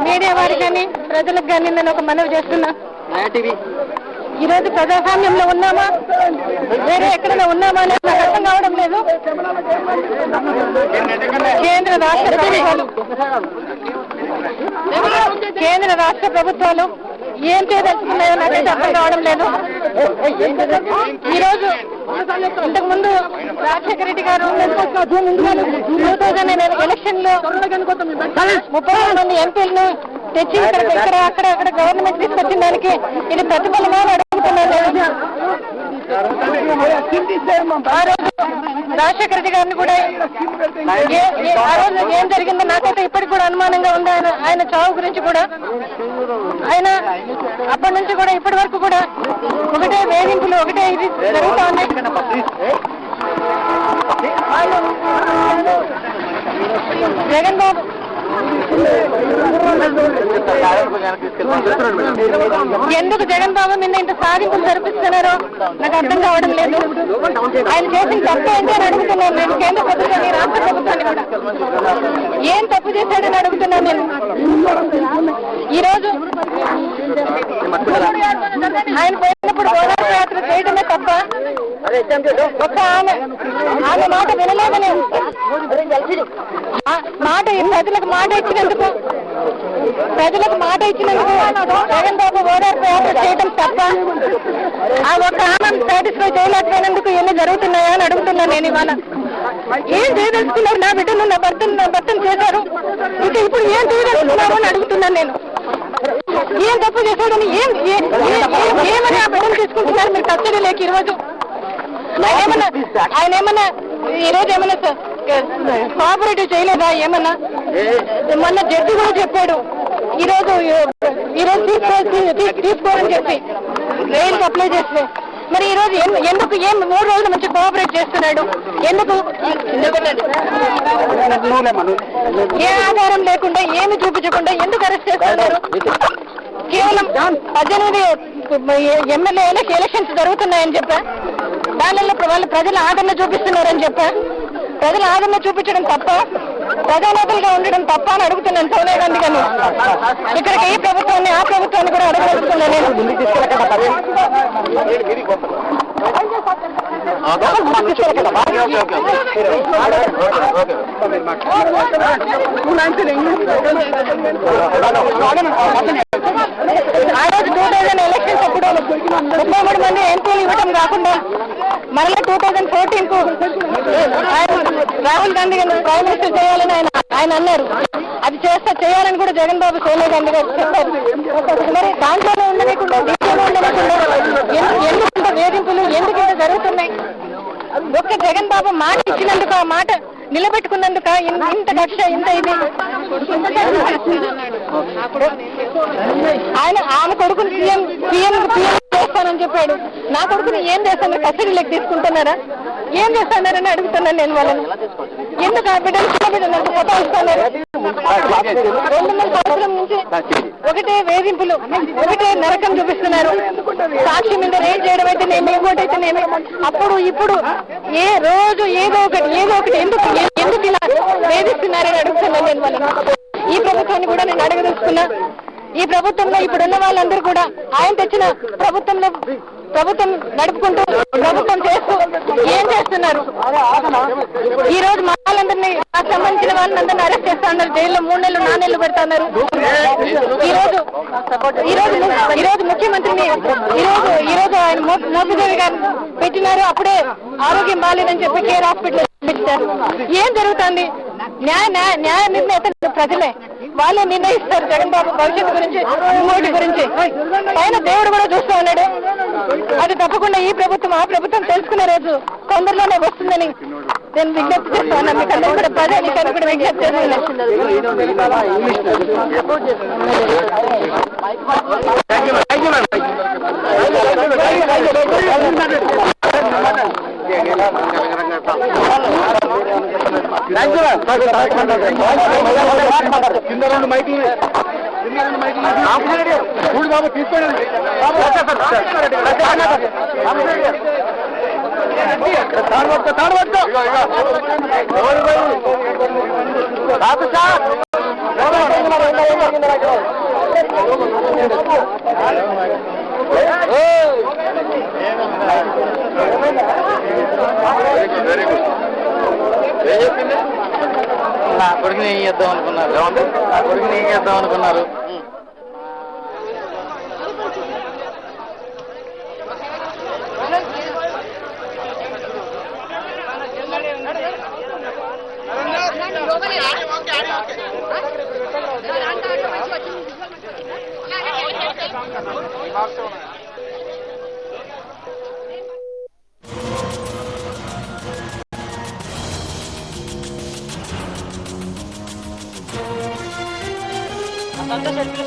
Media వారికి కానీ ప్రజలకు కానీ నేను ఒక మనవి చేస్తున్నా. ఈరోజు ప్రజాస్వామ్యంలో ఉన్నామా వేరే ఎక్కడైనా ఉన్నామా అనేది నాకు అర్థం కావడం లేదు. కేంద్ర రాష్ట్ర ప్రభుత్వాలు ఏం చేయదలుచుకున్నాయో నాకైతే అర్థం కావడం లేదు. ఈరోజు ఇంతకు ముందు రాజశేఖర రెడ్డి గారు 2000 ఎలక్షన్ లో 30 మంది ఎంపీలను తెచ్చి అక్కడ గవర్నమెంట్ తీసుకొచ్చిన దానికి ఇది ప్రతిఫలమా అడుగుతున్నాను. ఆ రోజు రాజశేఖర రెడ్డి గారిని కూడా ఆ రోజు ఏం జరిగిందో నాకైతే ఇప్పటికి కూడా అనుమానంగా ఉంది. ఆయన చావు గురించి కూడా ఆయన అప్పటి నుంచి కూడా ఇప్పటి వరకు కూడా ఒకటే వేధింపులు ఒకటే ఇది జరుగుతా ఉన్నాయి. జగన్ బాబు ఎందుకు జగన్ బాబు మీద ఇంత సాధింపులు జరిపిస్తున్నారో నాకు అర్థం కావడం లేదు. ఆయన చేసిన తప్పు ఏంటి అని అడుగుతున్నాను నేను. కేంద్ర ప్రభుత్వాన్ని రాష్ట్ర ప్రభుత్వాన్ని కూడా ఏం తప్పు చేశాడని అడుగుతున్నాను నేను. ఈరోజు ఆయన పోయినప్పుడు గోదావరి యాత్ర చేయడమే తప్ప ఒక్క ఆమె మాట వినలేదని ప్రజలకు మాట ఇచ్చినందుకు జగన్ బాబు ఓదార్పు యాత్ర చేయడం తప్ప ఆ ఒక్క ఆమె సాటిస్ఫై చేయలేకపోయినందుకు ఎన్ని జరుగుతున్నాయా అని అడుగుతున్నాను నేను. ఇవాళ ఏం చేయదలుచుకున్నారు? నా బిడ్డను నా భర్తను చేశారు, ఇంకా ఇప్పుడు ఏం చేయదలుచుకున్నారు అని అడుగుతున్నాను నేను. ఏం తప్పు చేశాడని ఏమని ఆ బిడ్డను తీసుకుంటున్నారు మీరు కస్టడీ లేక? ఈరోజు ఆయన ఏమన్నా ఈరోజు ఏమన్నా కోఆపరేటివ్ చేయలేదా? ఏమన్నా మొన్న జడ్జి కూడా చెప్పాడు ఈరోజు తీసుకోవాలని చెప్పి బెయిల్కి అప్లై చేస్తే. మరి ఈరోజు ఎందుకు 3 రోజుల నుంచి కోఆపరేట్ చేస్తున్నాడు? ఎందుకు? ఏ ఆధారం లేకుండా ఏమి చూపించకుండా ఎందుకు అరెస్ట్ చేస్తున్నారు? కేవలం 18 ఎమ్మెల్యేలకు ఎలక్షన్స్ జరుగుతున్నాయని చెప్పా, దానిలో వాళ్ళు ప్రజల ఆదరణ చూపిస్తున్నారని చెప్పా. ప్రజల ఆదరణ చూపించడం తప్ప, ప్రజానేతలుగా ఉండడం తప్ప అని అడుగుతున్నాను సోనియా గాంధీ గారిని. ఇక్కడికి ఈ ప్రభుత్వాన్ని ఆ ప్రభుత్వాన్ని కూడా అడగదలుచుకున్నాను నేను. ఆ రోజు 2000 ఎలక్షన్స్ అప్పుడు 33 మంది ఎంపీలు ఇవ్వడం కాకుండా మరలా 2014కు రాహుల్ గాంధీ గారిని ప్రైమ్ మినిస్టర్ చేయాలని ఆయన అన్నారు. అది చేయాలని కూడా జగన్ బాబు సోనియా గాంధీ గారు చెప్పారు. మరి దాంట్లోనే ఉండలేకుండా దీంట్లోనే ఉండలేకుండా ఎందుకు వేధింపులు ఎందుకు ఇంత జరుగుతున్నాయి? ఒక్క జగన్ బాబు మాట ఇచ్చినందుకు, ఆ మాట నిలబెట్టుకున్నందుక ఇంత కక్ష, ఇంత ఇది. ఆమె కొడుకుని సీఎం చేస్తానని చెప్పాడు. నా కొడుకుని ఏం చేస్తాను? కస్టడీలోకి తీసుకుంటున్నారా? ఏం చేస్తున్నారని అడుగుతున్నాను నేను వాళ్ళని. ఎందుకు ఆ బిడ్డలు చిన్న బిడ్డలు ఫోటో ఇస్తున్నారు? 2 సంవత్సరం నుంచి ఒకటే వేధింపులు, ఒకటే నరకం చూపిస్తున్నారు. సాక్షి మీద రేట్ చేయడం అయితేనేమి, ఇంకోటి అయితేనేమి. అప్పుడు ఇప్పుడు ఏ రోజు ఏదో ఒకటి ఎందుకు ఇలా వేధిస్తున్నారని అడుగుతున్నాను నేను వాళ్ళని. ఈ ప్రభుత్వాన్ని కూడా నేను అడగదలుచుకున్నా. ఈ ప్రభుత్వంలో ఇప్పుడున్న వాళ్ళందరూ కూడా ఆయన తెచ్చిన ప్రభుత్వం నడుపుకుంటూ ప్రభుత్వం చేస్తూ ఏం చేస్తున్నారు? ఈ రోజు మా వాళ్ళందరినీ, నాకు సంబంధించిన వాళ్ళందరినీ అరెస్ట్ చేస్తా ఉన్నారు. జైల్లో 3 నెలలు 4 నెలలు పెడతా ఉన్నారు. ఈ రోజు ముఖ్యమంత్రిని ఈరోజు ఆయన మోపిదేవి గారు పెట్టినారు. అప్పుడే ఆరోగ్యం బాగాలేదని చెప్పి కేర్ హాస్పిటల్ పెట్టారు. ఏం జరుగుతుంది? న్యాయ నిర్ణేతలు ప్రజలే, వాళ్ళే నిర్ణయిస్తారు జగన్ బాబు భవిష్యత్తు గురించి, ఇంకోటి గురించి. పైన దేవుడు కూడా చూస్తూ ఉన్నాడు. అది తప్పకుండా ఈ ప్రభుత్వం ఆ ప్రభుత్వం తెలుసుకునే రోజు తొందరలోనే వస్తుందని నేను విజ్ఞప్తి చేస్తాను. మీకు అందరూ కూడా ప్రజానికి కూడా విజ్ఞప్తి చేస్తున్నాను. బాబు తీసుకోండి. Very good. ఏం చెప్పింది? నా కొడుకుని ఏం చేద్దాం అనుకున్నారు? నా కొడుకుని ఏం చేద్దాం అనుకున్నారు? సంతోష్